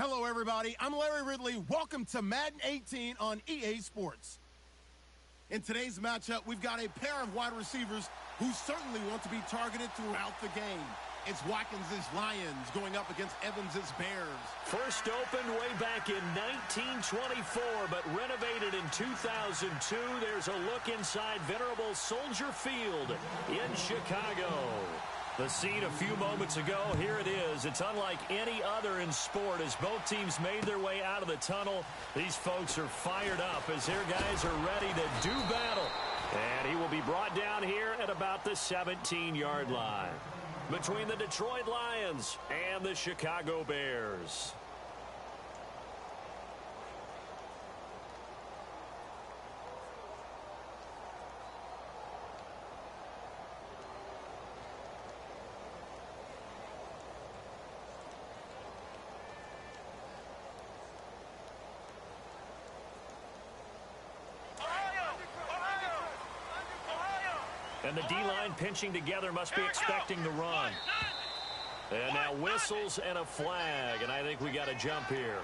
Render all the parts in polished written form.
Hello, everybody. I'm Larry Ridley. Welcome to Madden 18 on EA Sports. In today's matchup, we've got a pair of wide receivers who certainly want to be targeted throughout the game. It's Watkins' Lions going up against Evans' Bears. First opened way back in 1924, but renovated in 2002. There's a look inside venerable Soldier Field in Chicago. The scene a few moments ago, here it is. It's unlike any other in sport as both teams made their way out of the tunnel. These folks are fired up as their guys are ready to do battle. And he will be brought down here at about the 17-yard line between the Detroit Lions and the Chicago Bears. And the D-line pinching together must be expecting the run. And now whistles and a flag, and I think we got a jump here.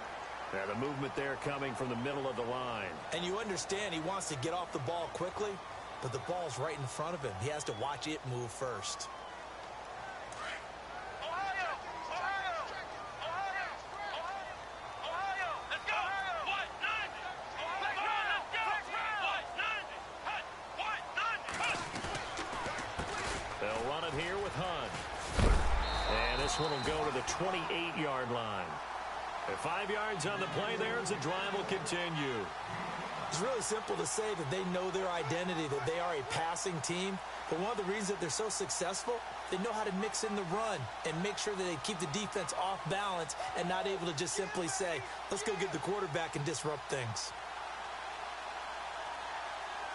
Now the movement there coming from the middle of the line. And you understand he wants to get off the ball quickly, but the ball's right in front of him. He has to watch it move first. This one will go to the 28-yard line. And 5 yards on the play there as the drive will continue. It's really simple to say that they know their identity, that they are a passing team. But one of the reasons that they're so successful, they know how to mix in the run and make sure that they keep the defense off balance and not able to just simply say, let's go get the quarterback and disrupt things.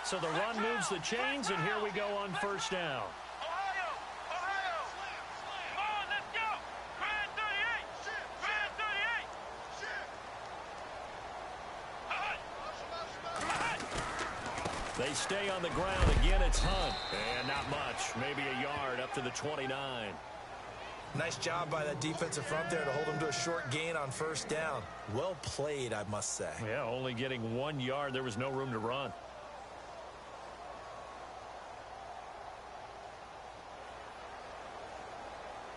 So the run moves the chains, and here we go on first down. They stay on the ground. Again, it's Hunt. And not much. Maybe a yard up to the 29. Nice job by that defensive front there to hold him to a short gain on first down. Well played, I must say. Yeah, only getting 1 yard. There was no room to run.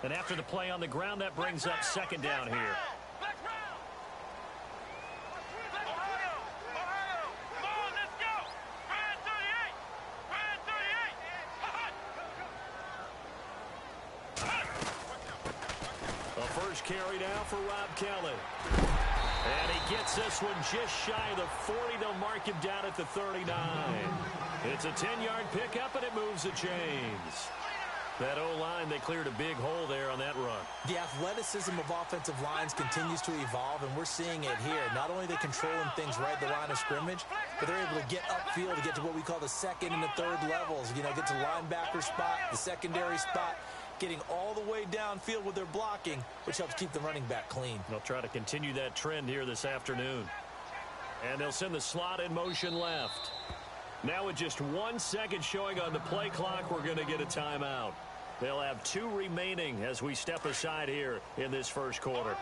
And after the play on the ground, that brings up second down here. Carry now for Rob Kelly. And he gets this one just shy of the 40. They'll mark him down at the 39. It's a 10-yard pickup, and it moves the chains. That O-line, they cleared a big hole there on that run. The athleticism of offensive lines continues to evolve, and we're seeing it here. Not only are they controlling things right at the line of scrimmage, but they're able to get upfield to get to what we call the second and the third levels. You know, get to linebacker spot, the secondary spot, getting all the way downfield with their blocking, which helps keep the running back clean. They'll try to continue that trend here this afternoon. And they'll send the slot in motion left. Now with just 1 second showing on the play clock, we're going to get a timeout. They'll have 2 remaining as we step aside here in this first quarter.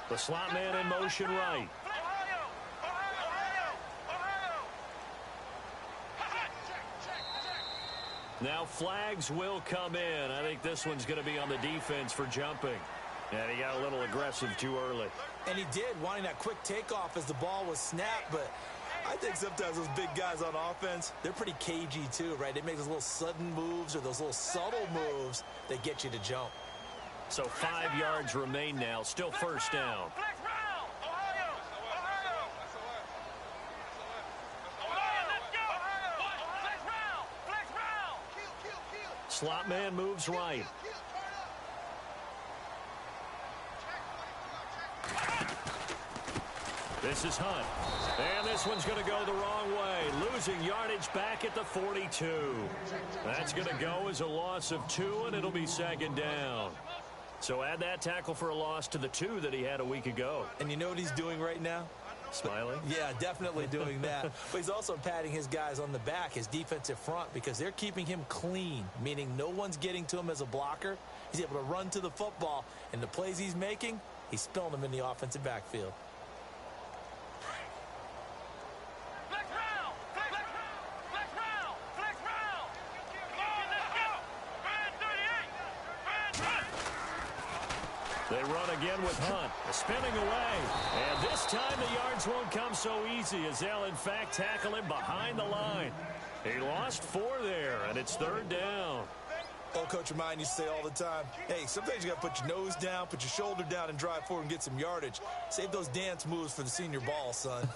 The slot man in motion right. Now flags will come in. I think this one's going to be on the defense for jumping. And he got a little aggressive too early. And he did, wanting that quick takeoff as the ball was snapped. But I think sometimes those big guys on offense, they're pretty cagey too, right? They make those little sudden moves or those little subtle moves that get you to jump. So 5 yards remain now. Still first down. Slot man moves right. This is Hunt. And this one's going to go the wrong way. Losing yardage back at the 42. That's going to go as a loss of 2, and it'll be second down. So add that tackle for a loss to the 2 that he had a week ago. And you know what he's doing right now? Smiling? Yeah, definitely doing that. But he's also patting his guys on the back, his defensive front, because they're keeping him clean, meaning no one's getting to him as a blocker. He's able to run to the football, and the plays he's making, he's spilling them in the offensive backfield. They run again with Hunt, spinning away. And this time the yards won't come so easy as they'll, in fact, tackle him behind the line. He lost 4 there, and it's 3rd down. Old Coach Ryan used to say all the time, hey, sometimes you got to put your nose down, put your shoulder down, and drive forward and get some yardage. Save those dance moves for the senior ball, son.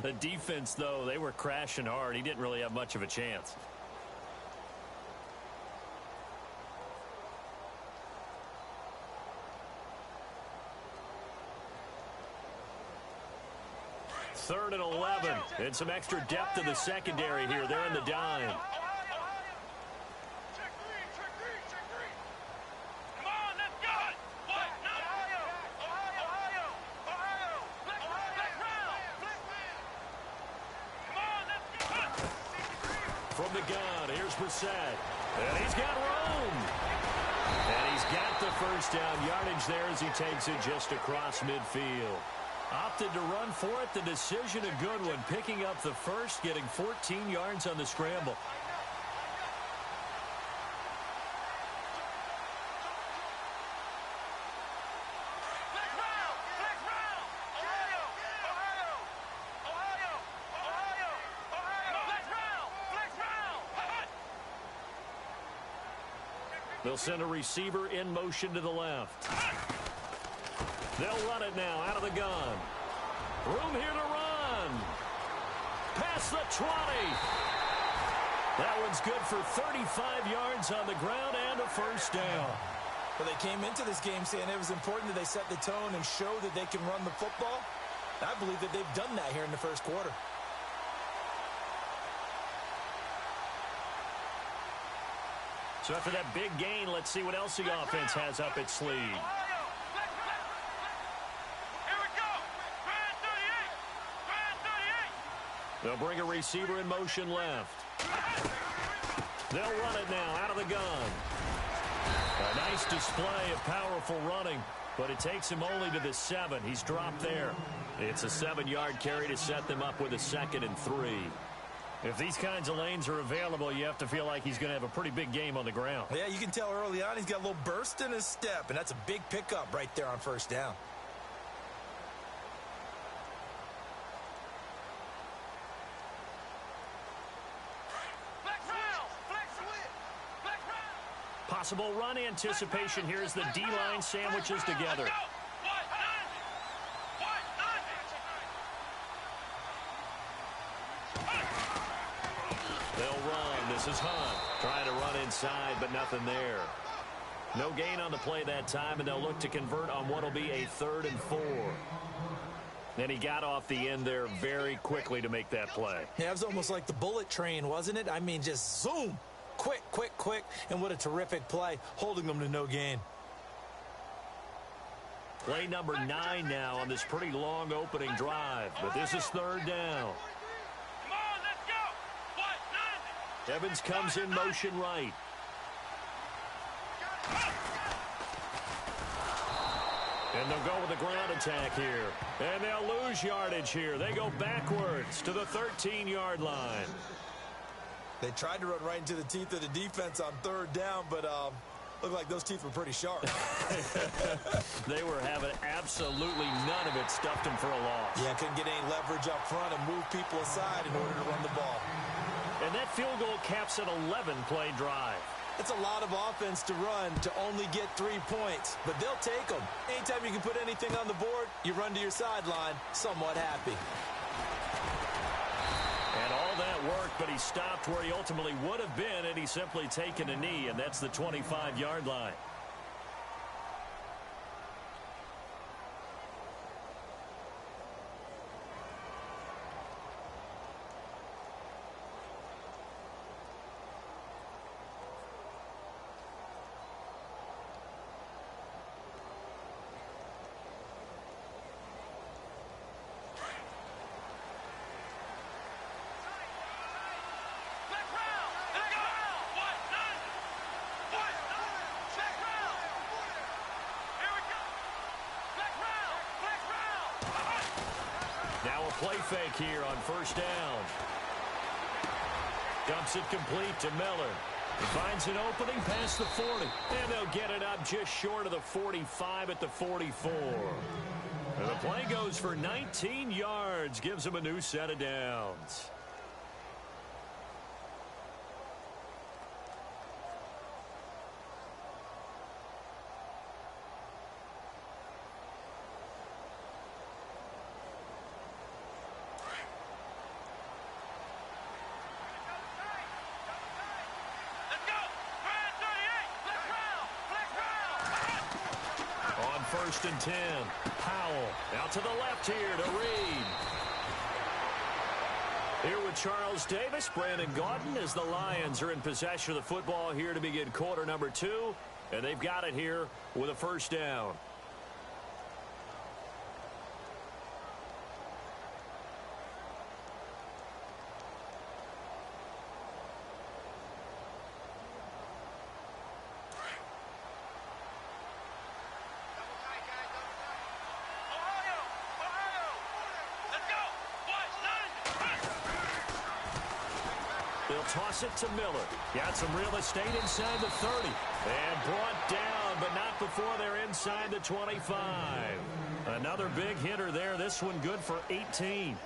The defense, though, they were crashing hard. He didn't really have much of a chance. Third and 11, and some extra depth in the secondary here. They're in the dime. From the gun, here's Brissett, and he's got room. And he's got the first down yardage there as he takes it just across midfield. Opted to run for it. The decision a good one. Picking up the first, getting 14 yards on the scramble. They'll send a receiver in motion to the left. They'll run it now out of the gun. Room here to run. Past the 20. That one's good for 35 yards on the ground and a first down. Well, they came into this game saying it was important that they set the tone and show that they can run the football. I believe that they've done that here in the first quarter. So after that big gain, let's see what else the offense has up its sleeve. They'll bring a receiver in motion left. They'll run it now out of the gun. A nice display of powerful running, but it takes him only to the 7. He's dropped there. It's a 7-yard carry to set them up with a 2nd and 3. If these kinds of lanes are available, you have to feel like he's going to have a pretty big game on the ground. Yeah, you can tell early on he's got a little burst in his step, and that's a big pickup right there on first down. Possible run anticipation here as the D-line sandwiches together. They'll run. This is Hunt trying to run inside, but nothing there. No gain on the play that time, and they'll look to convert on what will be a 3rd and 4. And he got off the end there very quickly to make that play. Yeah, it was almost like the bullet train, wasn't it? I mean, just zoom. Quick, quick, quick. And what a terrific play, holding them to no gain. Play number 9 now on this pretty long opening drive. But this is 3rd down. Evans comes in motion right. And they'll go with the ground attack here. And they'll lose yardage here. They go backwards to the 13-yard line. They tried to run right into the teeth of the defense on 3rd down, but looked like those teeth were pretty sharp. They were having absolutely none of it. Stuffed them for a loss. Yeah, couldn't get any leverage up front and move people aside in order to run the ball. And that field goal caps an 11-play drive. It's a lot of offense to run to only get 3 points, but they'll take them. Anytime you can put anything on the board, you run to your sideline somewhat happy. And all that worked, but he stopped where he ultimately would have been had he simply taken a knee, and that's the 25-yard line. play fake here on first down. Dumps it complete to Miller. He finds an opening past the 40. And they'll get it up just short of the 45 at the 44. And the play goes for 19 yards. Gives them a new set of downs. First and 10. Powell out to the left here to Reed. Here with Charles Davis, Brandon Gaudin, as the Lions are in possession of the football here to begin quarter number 2. And they've got it here with a first down. Toss it to Miller. Got some real estate inside the 30. And brought down, but not before they're inside the 25. Another big hitter there. This one good for 18.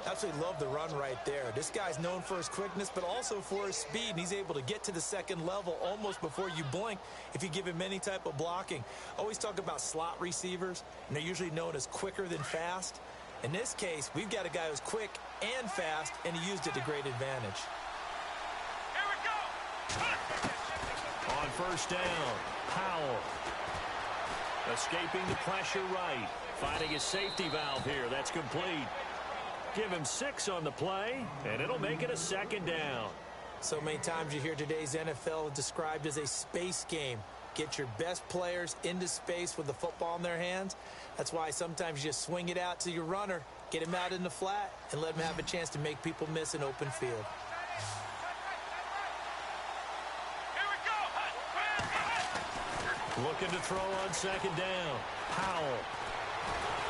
Absolutely love the run right there. This guy's known for his quickness, but also for his speed. And he's able to get to the second level almost before you blink if you give him any type of blocking. Always talk about slot receivers, and they're usually known as quicker than fast. In this case, we've got a guy who's quick and fast, and he used it to great advantage. On first down, Powell. Escaping the pressure right. Finding a safety valve here. That's complete. Give him 6 on the play, and it'll make it a second down. So many times you hear today's NFL described as a space game. Get your best players into space with the football in their hands. That's why sometimes you just swing it out to your runner, get him out in the flat, and let him have a chance to make people miss an open field. Looking to throw on second down. Powell.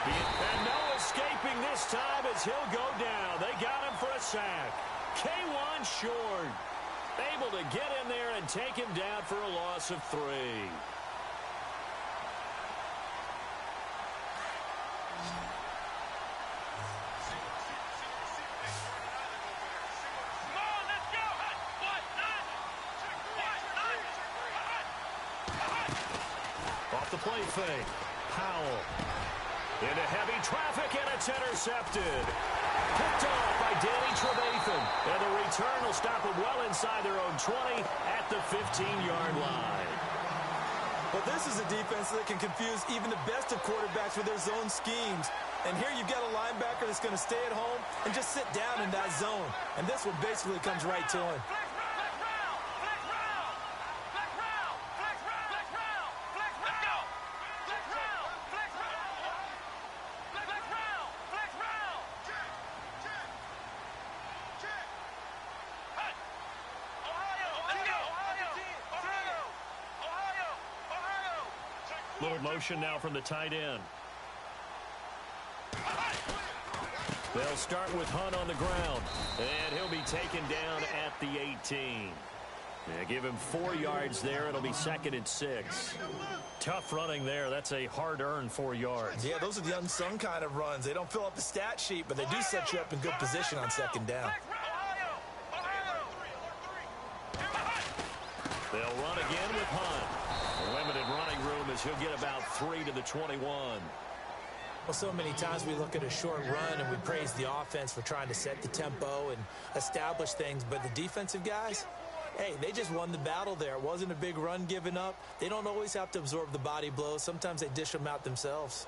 And no escaping this time as he'll go down. They got him for a sack. K1 short. Able to get in there and take him down for a loss of 3. Off the play fake. Powell. Into heavy traffic, and it's intercepted. Picked off by Danny Trevathan. And the return will stop them well inside their own 20 at the 15-yard line. Well, this is a defense that can confuse even the best of quarterbacks with their zone schemes. And here you've got a linebacker that's going to stay at home and just sit down in that zone. And this one basically comes right to him. Little motion now from the tight end. They'll start with Hunt on the ground, and he'll be taken down at the 18. Yeah, give him 4 yards there. It'll be second and 6. Tough running there. That's a hard-earned 4 yards. Yeah, those are the unsung kind of runs. They don't fill up the stat sheet, but they do set you up in good position on second down. They'll run again with Hunt. Limited running room as he'll get about 3 to the 21. Well, so many times we look at a short run and we praise the offense for trying to set the tempo and establish things, but the defensive guys, hey, they just won the battle there. It wasn't a big run given up. They don't always have to absorb the body blows. Sometimes they dish them out themselves.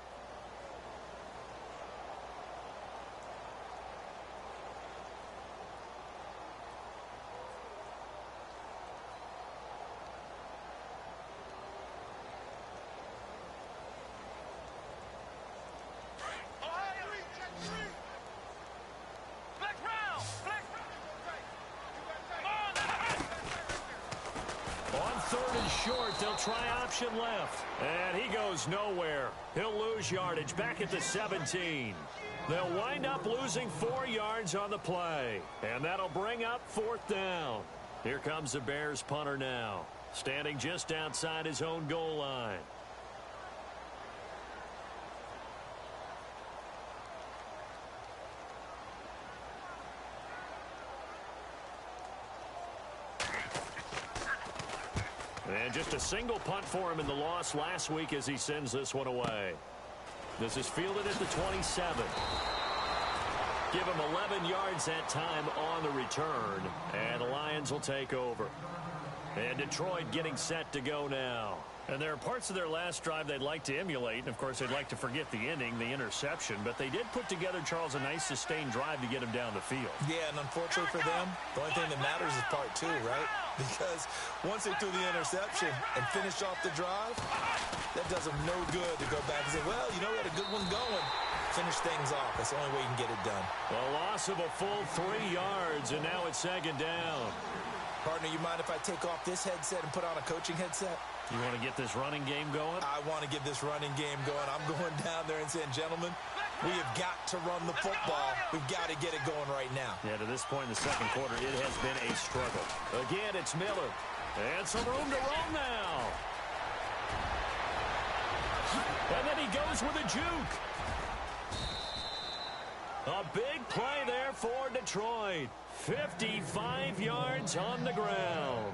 Short, they'll try option left. And he goes nowhere. He'll lose yardage back at the 17. They'll wind up losing 4 yards on the play, and that'll bring up 4th down. Here comes the Bears punter now, standing just outside his own goal line. And just a single punt for him in the loss last week as he sends this one away. This is fielded at the 27. Give him 11 yards that time on the return, and the Lions will take over. And Detroit getting set to go now. And there are parts of their last drive they'd like to emulate, and of course they'd like to forget the ending, the interception, but they did put together, Charles, a nice sustained drive to get him down the field. Yeah, and unfortunately for them, the only thing that matters is part 2, right? Because once they threw the interception and finished off the drive, that does them no good to go back and say, well, you know, we had a good one going. Finish things off. That's the only way you can get it done. A loss of a full 3 yards, and now it's 2nd down. Partner, you mind if I take off this headset and put on a coaching headset? You want to get this running game going? I want to get this running game going. I'm going down there and saying, gentlemen, we have got to run the football. We've got to get it going right now. Yeah, to this point in the second quarter, it has been a struggle. Again, it's Miller. And some room to roam now. And then he goes with a juke. A big play there for Detroit. 55 yards on the ground.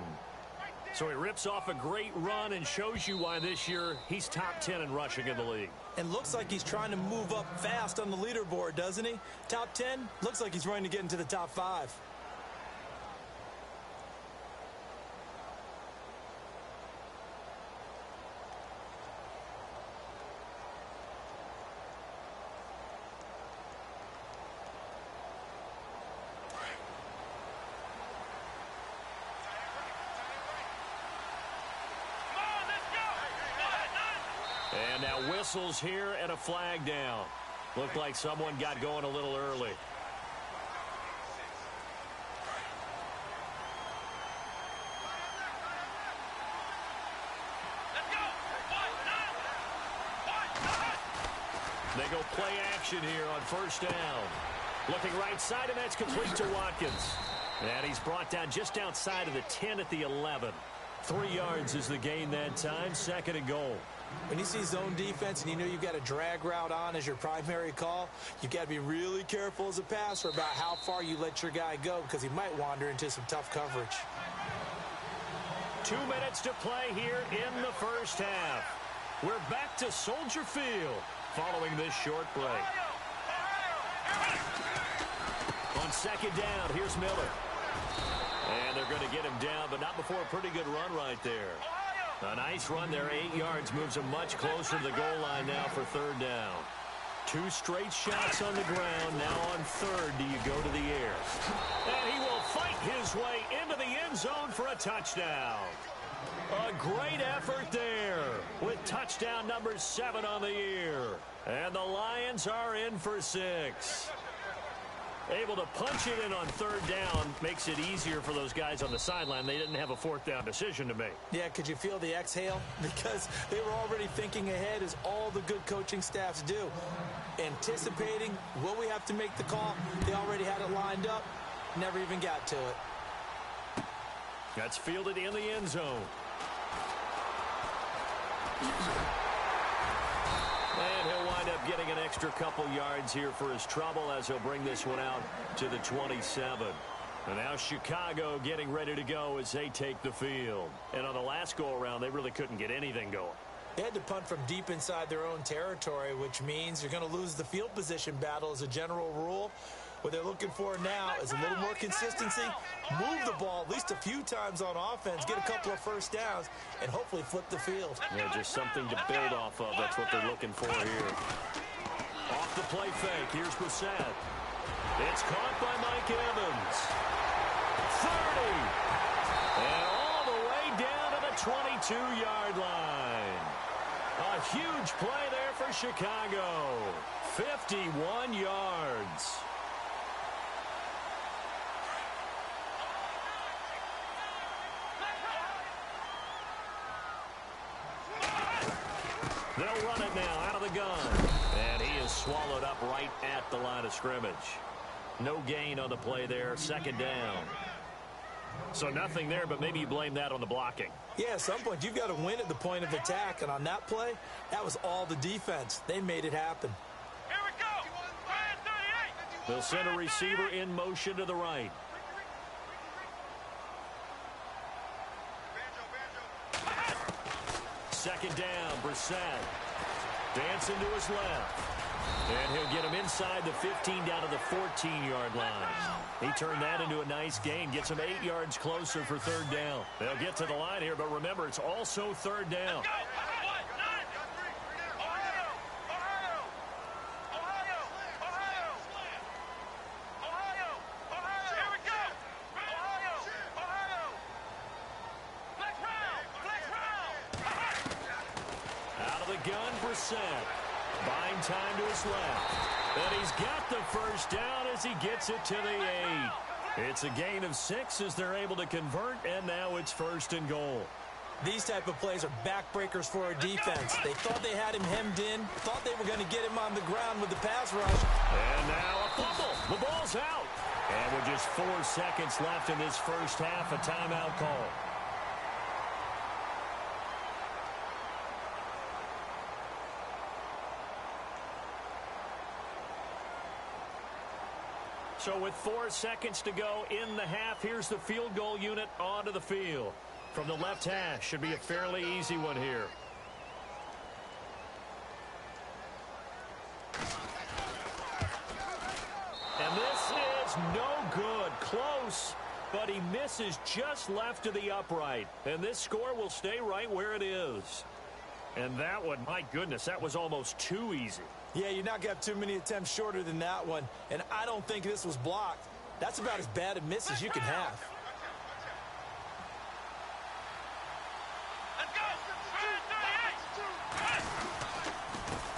So he rips off a great run and shows you why this year he's top 10 in rushing in the league. And looks like he's trying to move up fast on the leaderboard, doesn't he? Top 10, looks like he's running to get into the top 5. And now whistles here and a flag down. Looked like someone got going a little early. They go play action here on 1st down. Looking right side, and that's complete to Watkins. And he's brought down just outside of the 10 at the 11. 3 yards is the gain that time, 2nd and goal. When you see zone defense and you know you've got a drag route on as your primary call, you've got to be really careful as a passer about how far you let your guy go because he might wander into some tough coverage. 2 minutes to play here in the first half. We're back to Soldier Field following this short break. On 2nd down, here's Miller. And they're going to get him down, but not before a pretty good run right there. A nice run there, 8 yards, moves him much closer to the goal line now for 3rd down. 2 straight shots on the ground. Now on 3rd, do you go to the air? And he will fight his way into the end zone for a touchdown. A great effort there with touchdown number 7 on the year. And the Lions are in for 6. Able to punch it in on 3rd down makes it easier for those guys on the sideline. They didn't have a 4th down decision to make. Yeah, could you feel the exhale? Because they were already thinking ahead as all the good coaching staffs do. Anticipating, will we have to make the call? They already had it lined up. Never even got to it. That's fielded in the end zone. And he'll wind up getting an extra couple yards here for his trouble as he'll bring this one out to the 27. And now Chicago getting ready to go as they take the field. And on the last go-around, they really couldn't get anything going. They had to punt from deep inside their own territory, which means you're going to lose the field position battle as a general rule. What they're looking for now is a little more consistency, move the ball at least a few times on offense, get a couple of 1st downs, and hopefully flip the field. Yeah, just something to build off of. That's what they're looking for here. Off the play fake. Here's Brissett. It's caught by Mike Evans. 30. And all the way down to the 22-yard line. A huge play there for Chicago. 51 yards. They'll run it now out of the gun. And he is swallowed up right at the line of scrimmage. No gain on the play there. Second down. So nothing there, but maybe you blame that on the blocking. Yeah, at some point you've got to win at the point of attack. And on that play, that was all the defense. They made it happen. Here we go. They'll send a receiver in motion to the right. Second down, Brissett. Dancing to his left. And he'll get him inside the 15 down to the 14-yard line. He turned that into a nice gain. Gets him 8 yards closer for third down. They'll get to the line here, but remember, it's also third down. Out of the gun, Brissett. Buying time to his left. And he's got the first down as he gets it to the 8. It's a gain of 6 as they're able to convert, and now it's first and goal. These type of plays are backbreakers for our defense. They thought they had him hemmed in, thought they were going to get him on the ground with the pass rush. And now a fumble. The ball's out. And with just 4 seconds left in this first half, a timeout call. So with 4 seconds to go in the half, here's the field goal unit onto the field. From the left hash, should be a fairly easy one here. And this is no good. Close, but he misses just left of the upright. And this score will stay right where it is. And that one, my goodness, that was almost too easy. Yeah, you're not going to have too many attempts shorter than that one. And I don't think this was blocked. That's about as bad a miss as you can have.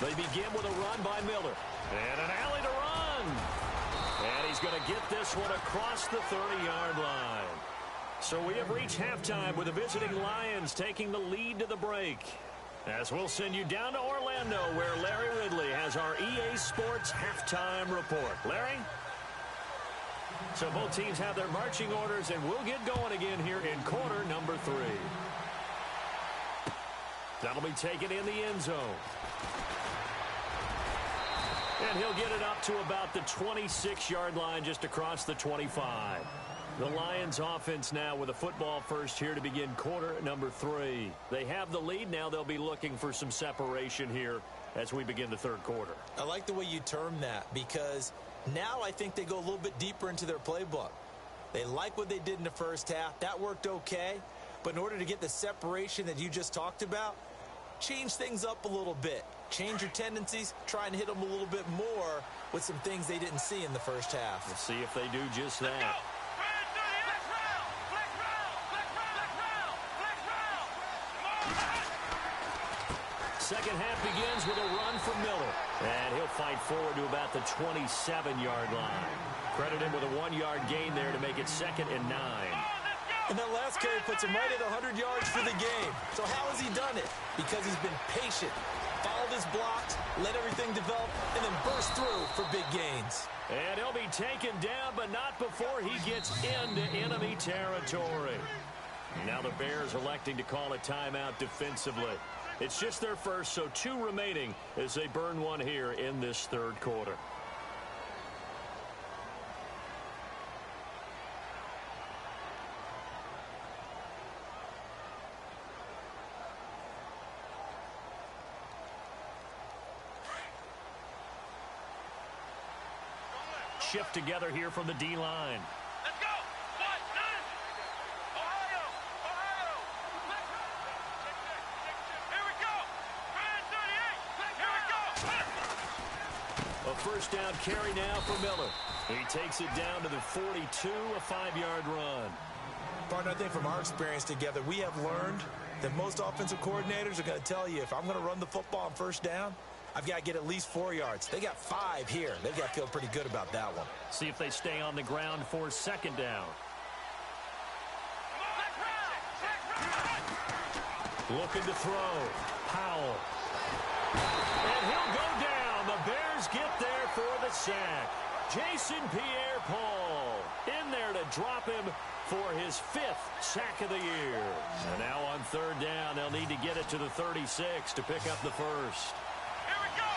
They begin with a run by Miller. And an alley to run. And he's going to get this one across the 30-yard line. So we have reached halftime with the visiting Lions taking the lead to the break. As we'll send you down to Orlando, where Larry Ridley has our EA Sports halftime report. Larry? So both teams have their marching orders, and we'll get going again here in quarter number 3. That'll be taken in the end zone. And he'll get it up to about the 26-yard line, just across the 25. The Lions offense now with a football first here to begin quarter number 3. They have the lead. Now they'll be looking for some separation here as we begin the third quarter. I like the way you term that, because now I think they go a little bit deeper into their playbook. They like what they did in the first half. That worked okay. But in order to get the separation that you just talked about, change things up a little bit. Change your tendencies. Try and hit them a little bit more with some things they didn't see in the first half. We'll see if they do just that. Second half begins with a run from Miller. And he'll fight forward to about the 27-yard line. Credited with a 1-yard gain there to make it 2nd and 9. And that last carry puts him right at 100 yards for the game. So how has he done it? Because he's been patient, followed his blocks, let everything develop, and then burst through for big gains. And he'll be taken down, but not before he gets into enemy territory. Now the Bears electing to call a timeout defensively. It's just their first, so 2 remaining as they burn one here in this third quarter. Shift together here from the D-line. Let's go. 1-9. Ohio. Here we go. 38. Here we go. A first down carry now for Miller. He takes it down to the 42, a 5-yard run. Partner, I think from our experience together, we have learned that most offensive coordinators are going to tell you, if I'm going to run the football on first down, I've got to get at least 4 yards. They got 5 here. They've got to feel pretty good about that one. See if they stay on the ground for second down. Looking to throw. Powell. And he'll go down And the Bears get there for the sack. Jason Pierre-Paul in there to drop him for his 5th sack of the year. And now on third down, they'll need to get it to the 36 to pick up the first. Here we go.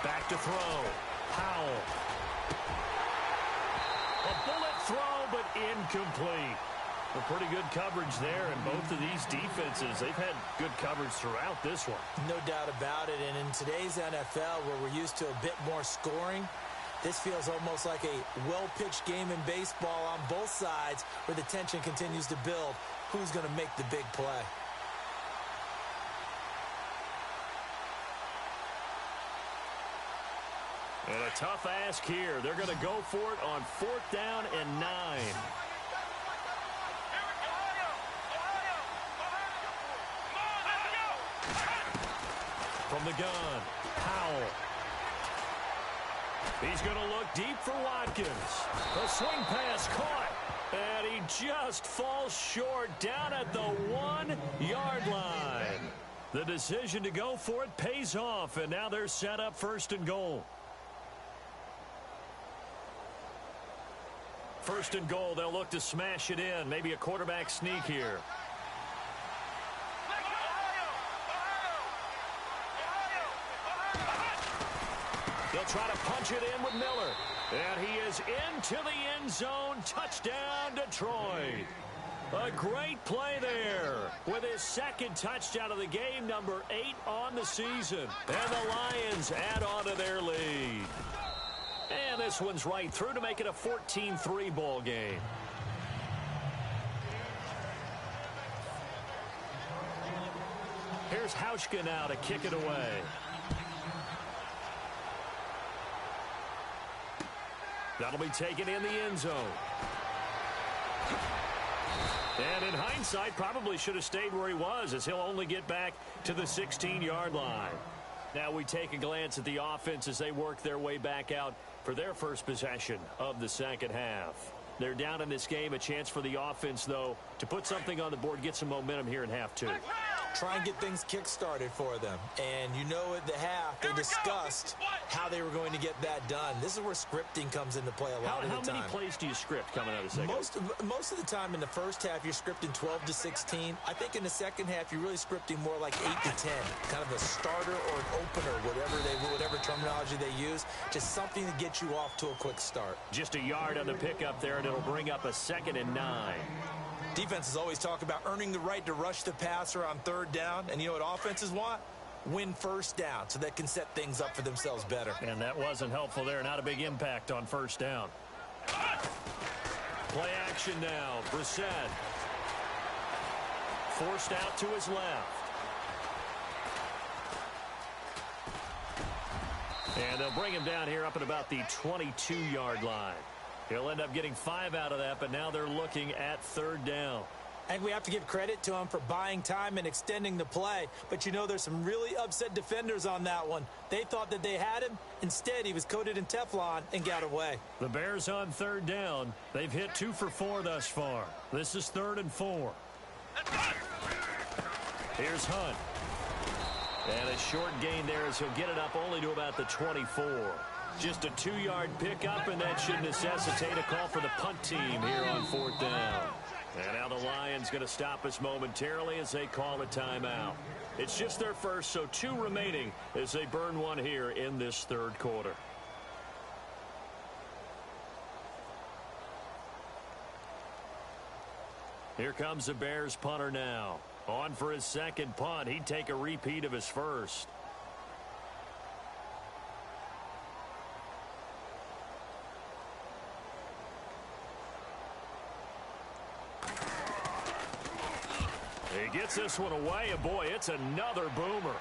Back to throw. Powell. A bullet throw, but incomplete. A pretty good coverage there, and both of these defenses, they've had good coverage throughout this one. No doubt about it, and in today's NFL, where we're used to a bit more scoring, this feels almost like a well-pitched game in baseball on both sides, where the tension continues to build. Who's going to make the big play? And a tough ask here. They're going to go for it on 4th down and 9. From the gun, Powell. He's going to look deep for Watkins. The swing pass caught, and he just falls short down at the 1-yard line. The decision to go for it pays off, and now they're set up 1st and goal. 1st and goal, they'll look to smash it in. Maybe a quarterback sneak here. They'll try to punch it in with Miller. And he is into the end zone. Touchdown, Detroit. A great play there with his 2nd touchdown of the game, number 8 on the season. And the Lions add on to their lead. And this one's right through to make it a 14-3 ball game. Here's Hauschka now to kick it away. That'll be taken in the end zone. And in hindsight, probably should have stayed where he was, as he'll only get back to the 16-yard line. Now we take a glance at the offense as they work their way back out for their first possession of the second half. They're down in this game. A chance for the offense, though, to put something on the board, get some momentum here in half 2. Try and get things kick-started for them. And you know at the half, they discussed how they were going to get that done. This is where scripting comes into play a lot of the time. How many plays do you script coming out of the second? Most of the time in the first half, you're scripting 12 to 16. I think in the second half, you're really scripting more like 8 to 10. Kind of a starter or an opener, whatever terminology they use. Just something to get you off to a quick start. Just a yard on the pickup there, and it'll bring up a 2nd and 9. Defenses always talk about earning the right to rush the passer on 3rd down. And you know what offenses want? Win 1st down so they can set things up for themselves better. And that wasn't helpful there. Not a big impact on 1st down. Play action now. Brissett. Forced out to his left. And they'll bring him down here up at about the 22-yard line. He'll end up getting 5 out of that, but now they're looking at 3rd down. And we have to give credit to him for buying time and extending the play. But you know, there's some really upset defenders on that one. They thought that they had him. Instead, he was coated in Teflon and got away. The Bears on 3rd down. They've hit 2 for 4 thus far. This is 3rd and 4. Here's Hunt. And a short gain there as he'll get it up only to about the 24. Just a 2-yard pickup, and that should necessitate a call for the punt team here on 4th down. And now the Lions going to stop us momentarily as they call a timeout. It's just their first, so 2 remaining as they burn one here in this 3rd quarter. Here comes the Bears punter now. On for his 2nd punt. He'd take a repeat of his first. He gets this one away, and boy, it's another boomer.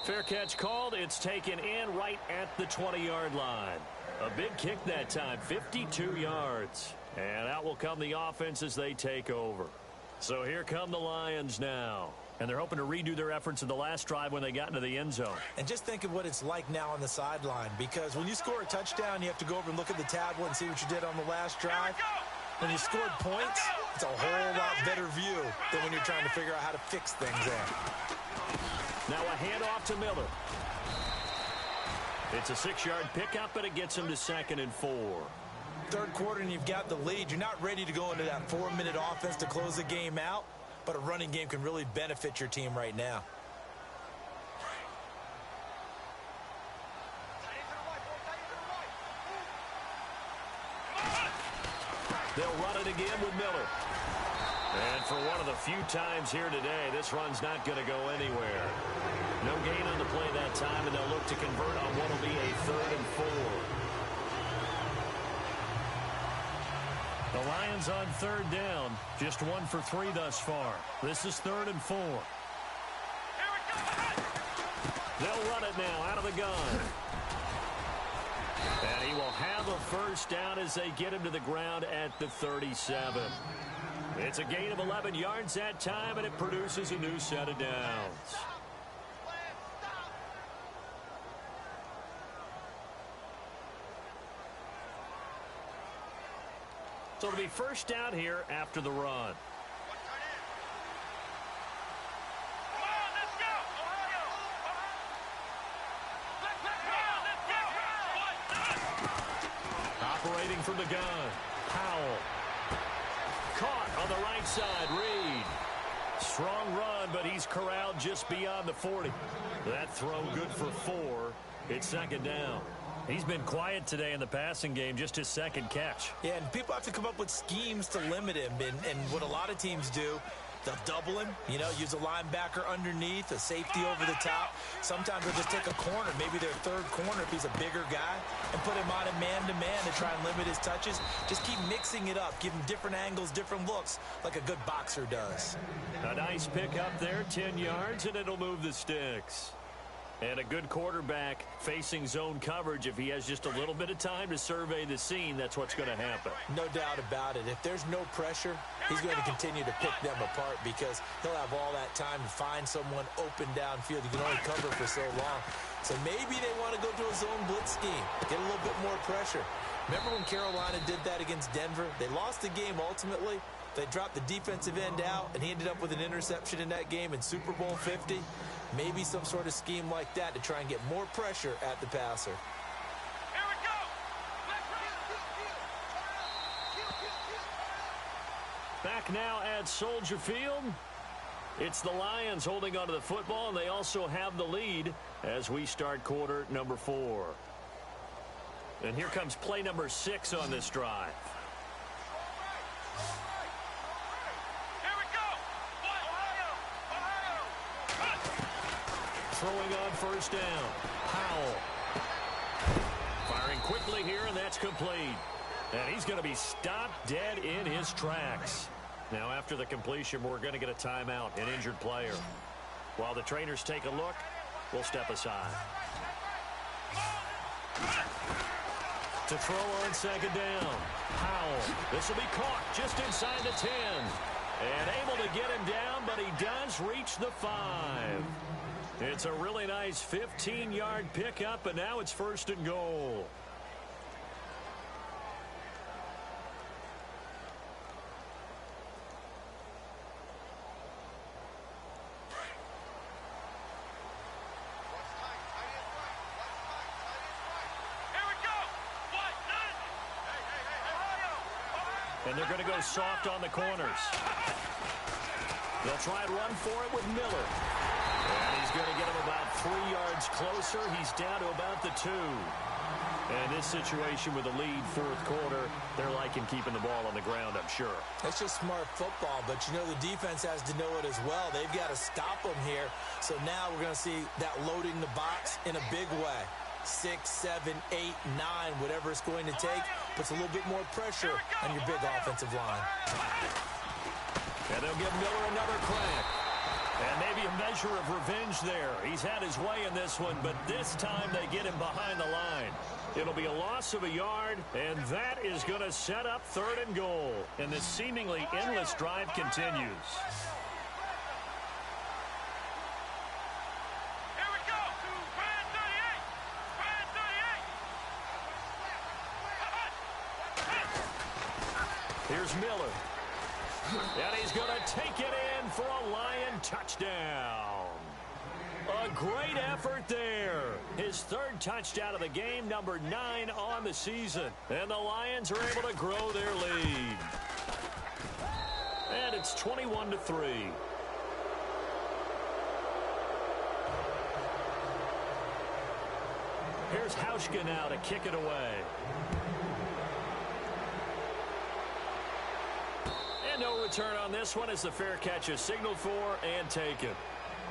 Fair catch called. It's taken in right at the 20-yard line. A big kick that time, 52 yards. And out will come the offense as they take over. So here come the Lions now. And they're hoping to redo their efforts in the last drive when they got into the end zone. And just think of what it's like now on the sideline. Because when you score a touchdown, you have to go over and look at the tablet and see what you did on the last drive. When you scored points, it's a whole lot better view than when you're trying to figure out how to fix things there. Now a handoff to Miller. It's a 6-yard pickup, but it gets him to 2nd and 4. Third quarter and you've got the lead. You're not ready to go into that 4-minute offense to close the game out, but a running game can really benefit your team right now. They'll run it again with Miller. And for one of the few times here today, this run's not going to go anywhere. No gain on the play that time, and they'll look to convert on what will be a 3rd and 4. The Lions on 3rd down. Just 1 for 3 thus far. This is 3rd and 4. They'll run it now out of the gun. And he will have a first down as they get him to the ground at the 37. It's a gain of 11 yards that time, and it produces a new set of downs. So it'll be first down here after the run. Operating from the gun, Powell. Caught on the right side, Reed. Strong run, but he's corralled just beyond the 40. That throw good for 4. It's 2nd down. He's been quiet today in the passing game, just his 2nd catch. Yeah, and people have to come up with schemes to limit him. And what a lot of teams do, they'll double him, use a linebacker underneath, a safety over the top. Sometimes they'll just take a corner, maybe their 3rd corner if he's a bigger guy, and put him on a man-to-man to try and limit his touches. Just keep mixing it up, give him different angles, different looks, like a good boxer does. A nice pick up there, 10 yards, and it'll move the sticks. And a good quarterback facing zone coverage, if he has just a little bit of time to survey the scene, that's what's going to happen. No doubt about it. If there's no pressure, he's going to continue to pick them apart because he'll have all that time to find someone open downfield. You can only cover for so long. So maybe they want to go to a zone blitz scheme, get a little bit more pressure. Remember when Carolina did that against Denver? They lost the game ultimately. They dropped the defensive end out, and he ended up with an interception in that game in Super Bowl 50. Maybe some sort of scheme like that to try and get more pressure at the passer. Here we go. Back now at Soldier Field. It's the Lions holding onto the football, and they also have the lead as we start quarter number 4. And here comes play number 6 on this drive. Throwing on first down. Powell. Firing quickly here, and that's complete. And he's going to be stopped dead in his tracks. Now, after the completion, we're going to get a timeout, an injured player. While the trainers take a look, we'll step aside. To throw on 2nd down. Powell. This will be caught just inside the 10. And able to get him down, but he does reach the 5. It's a really nice 15-yard pickup, and now it's 1st and goal. And they're going to go soft on the corners. They'll try and run for it with Miller. And he's going to get him about 3 yards closer. He's down to about the 2. And this situation with the lead 4th quarter, they're liking keeping the ball on the ground, I'm sure. That's just smart football, but the defense has to know it as well. They've got to stop them here. So now we're going to see that loading the box in a big way. 6, 7, 8, 9, whatever it's going to take, puts a little bit more pressure on your big offensive line. And they'll give Miller another crack. And maybe a measure of revenge there. He's had his way in this one, but this time they get him behind the line. It'll be a loss of a yard, and that is going to set up 3rd and goal. And this seemingly endless drive continues. Here we go. Brand 38. Brand 38. Here's Miller. And he's going to take it in for a Lion touchdown. A great effort there. His third touchdown of the game, number 9 on the season. And the Lions are able to grow their lead. And it's 21-3. Here's Hauschka now to kick it away. And no return on this one as the fair catch is signaled for and taken.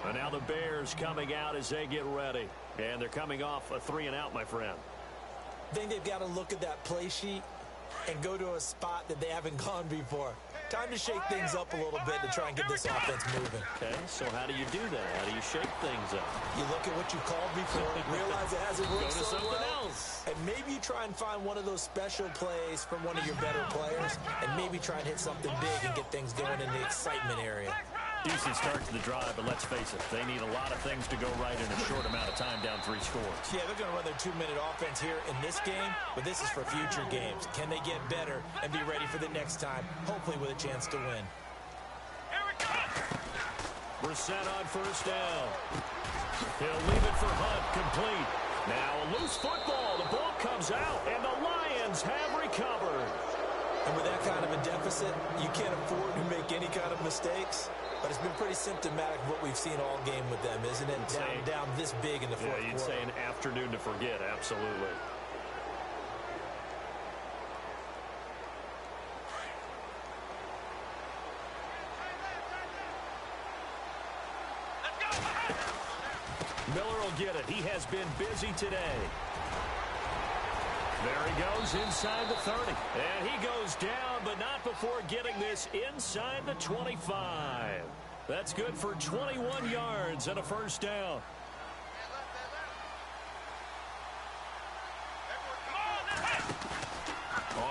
And now the Bears coming out as they get ready. And they're coming off a 3-and-out, my friend. I think they've got to look at that play sheet and go to a spot that they haven't gone before. Time to shake things up a little bit to try and get this offense moving. Okay, so how do you do that? How do you shake things up? You look at what you called before, realize it hasn't worked Go to so something well, else. and maybe you try and find one of those special plays from one of your better players, and maybe try and hit something big and get things going in the excitement area. Decent start to the drive, but let's face it, they need a lot of things to go right in a short amount of time, down 3 scores. Yeah, they're going to run their 2-minute offense here in this game, but this is for future games. Can they get better and be ready for the next time, hopefully with a chance to win? Brissett on first down. He'll leave it for Hunt, complete. Now a loose football. The ball comes out, and the Lions have recovered. And with that kind of a deficit, you can't afford to make any kind of mistakes. But it's been pretty symptomatic of what we've seen all game with them, isn't it? Down this big in the fourth quarter. You'd say an afternoon to forget, absolutely. Miller will get it. He has been busy today. There he goes inside the 30. And he goes down, but not before getting this inside the 25. That's good for 21 yards and a first down.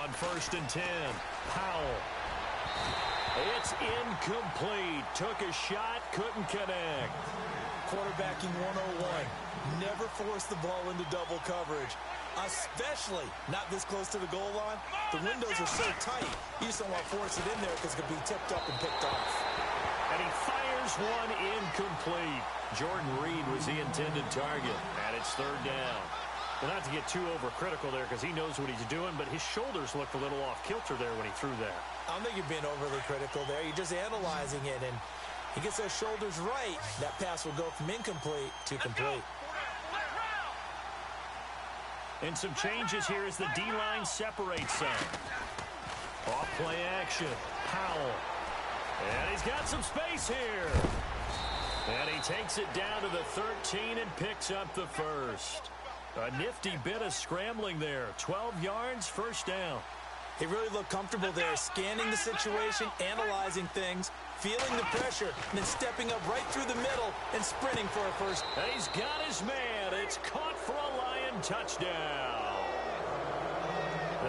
On 1st and 10, Powell. It's incomplete. Took a shot, couldn't connect. Quarterbacking 101. Never force the ball into double coverage, especially not this close to the goal line. The windows are so tight, you just don't want to force it in there because it could be tipped up and picked off. And he fires one incomplete. Jordan Reed was the intended target, and it's 3rd down. Well, not to get too overcritical there because he knows what he's doing, but his shoulders looked a little off kilter there when he threw that. I don't think you're being overly critical there. You're just analyzing it, and he gets those shoulders right. That pass will go from incomplete to complete. And some changes here as the D-line separates some. Off play action. Powell. And he's got some space here. And he takes it down to the 13 and picks up the first. A nifty bit of scrambling there. 12 yards, first down. He really looked comfortable there, scanning the situation, analyzing things, feeling the pressure, and then stepping up right through the middle and sprinting for a first. And he's got his man. It's caught for a Lion touchdown.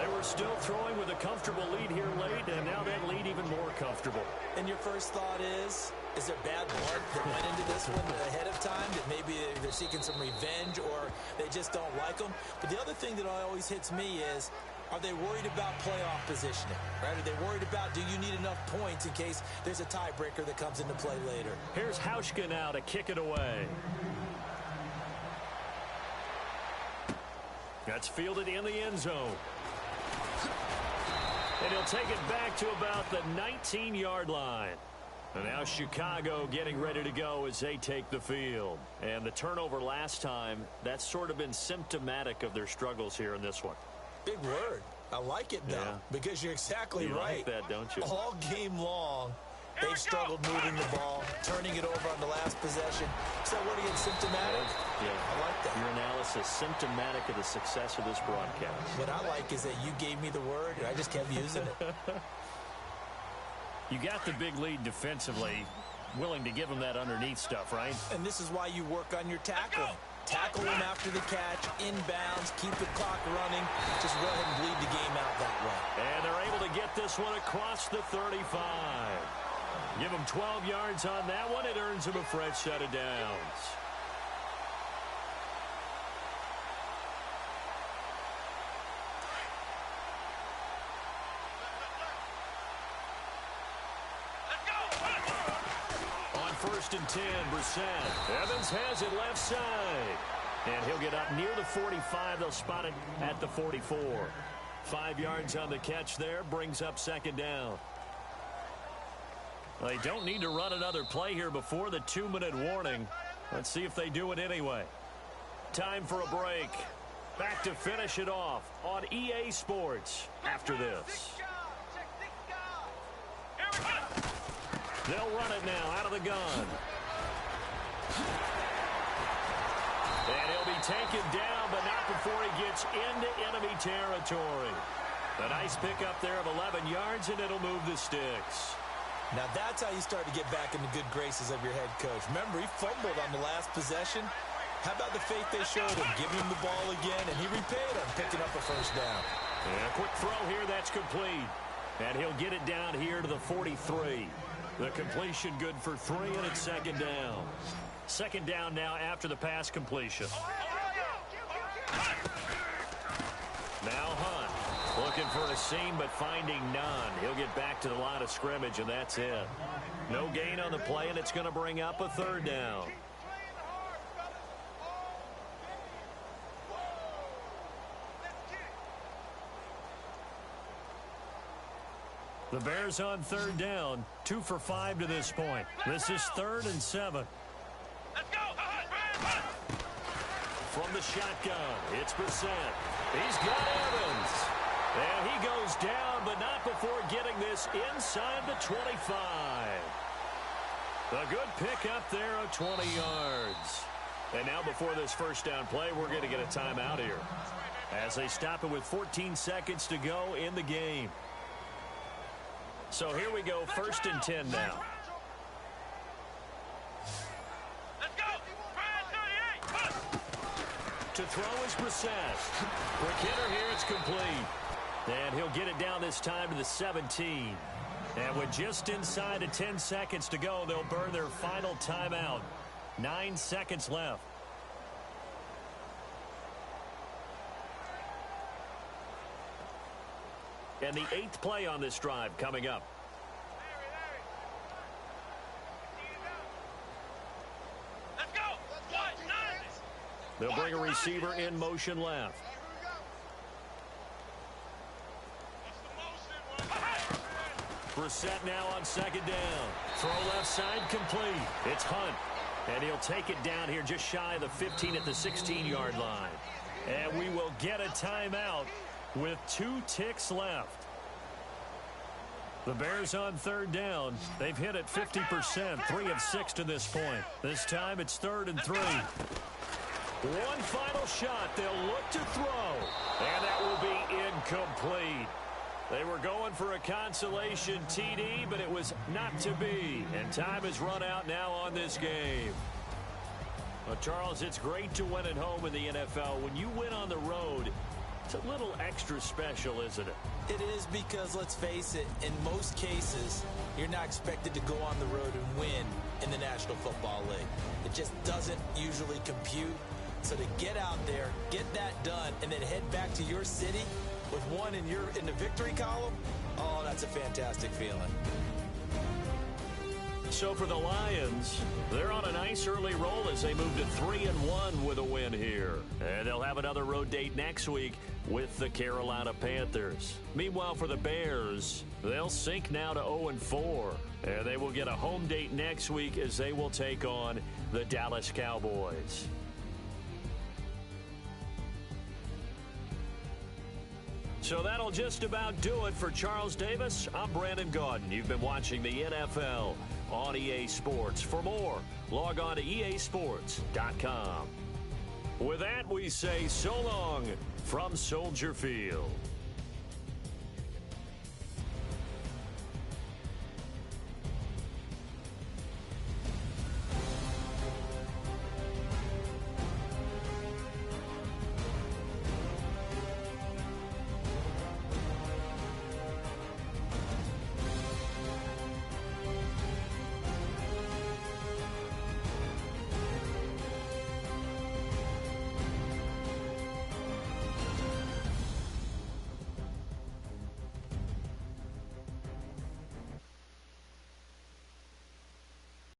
They were still throwing with a comfortable lead here late, and now that lead even more comfortable. And your first thought is there bad blood that went into this one ahead of time, that maybe they're seeking some revenge or they just don't like them? But the other thing that always hits me is, are they worried about playoff positioning? Right? Are they worried about, do you need enough points in case there's a tiebreaker that comes into play later? Here's Hauschka now to kick it away. That's fielded in the end zone. And he'll take it back to about the 19-yard line. And now Chicago getting ready to go as they take the field. And the turnover last time, that's sort of been symptomatic of their struggles here in this one. Big word. I like it, though, because you're exactly right. You like that, don't you? All game long, they've struggled moving the ball, turning it over on the last possession. Is that what again, symptomatic? Yeah. I like that. Your analysis, symptomatic of the success of this broadcast. What I like is that you gave me the word, and I just kept using it. You got the big lead defensively, willing to give them that underneath stuff, right? And this is why you work on your tackling. Tackle him after the catch, inbounds, keep the clock running. Just go ahead and bleed the game out that way. And they're able to get this one across the 35. Give them 12 yards on that one. It earns them a fresh set of downs. first and 10. Brissett. Evans has it left side. And he'll get up near the 45. They'll spot it at the 44. 5 yards on the catch there. Brings up second down. They don't need to run another play here before the 2-minute warning. Let's see if they do it anyway. Time for a break. Back to finish it off on EA Sports after this. They'll run it now out of the gun. And he'll be taken down, but not before he gets into enemy territory. A nice pickup there of 11 yards, and it'll move the sticks. Now that's how you start to get back in the good graces of your head coach. Remember, he fumbled on the last possession. How about the faith they showed him, giving him the ball again, and he repaid him, picking up a first down. And a quick throw here, that's complete. And he'll get it down here to the 43. The completion good for 3, and it's second down. Second down now after the pass completion. Now Hunt looking for a seam but finding none. He'll get back to the line of scrimmage, and that's it. No gain on the play, and it's going to bring up a third down. The Bears on third down, 2 for 5 to this point. This is 3rd and 7. Let's go. From the shotgun, it's Brissett. He's got Evans. And he goes down, but not before getting this inside the 25. A good pickup there of 20 yards. And now before this first down play, we're going to get a timeout here, as they stop it with 14 seconds to go in the game. So here we go, 1st and 10 now. Let's go. To throw is Brissett. Quick hitter here, it's complete. And he'll get it down this time to the 17. And with just inside of 10 seconds to go, they'll burn their final timeout. 9 seconds left. And the 8th play on this drive coming up. Let's go. They'll bring a receiver in motion left. Brissett now on second down. Throw left side complete. It's Hunt. And he'll take it down here just shy of the 15 at the 16-yard line. And we will get a timeout with 2 ticks left. The Bears on third down. They've hit it 50%, 3 of 6 to this point. This time it's 3rd and 3. One final shot. They'll look to throw. And that will be incomplete. They were going for a consolation TD, but it was not to be. And time has run out now on this game. Well, Charles, it's great to win at home in the NFL. When you win on the road, it's a little extra special, isn't it? It is, because, let's face it, in most cases, you're not expected to go on the road and win in the National Football League. It just doesn't usually compute. So to get out there, get that done, and then head back to your city with one in the victory column, oh, that's a fantastic feeling. So for the Lions, they're on a nice early roll as they move to 3-1 with a win here. And they'll have another road date next week with the Carolina Panthers. Meanwhile, for the Bears, they'll sink now to 0-4. And they will get a home date next week as they will take on the Dallas Cowboys. So that'll just about do it for Charles Davis. I'm Brandon Gaudin. You've been watching the NFL on EA Sports. For more, log on to easports.com. With that, we say so long from Soldier Field.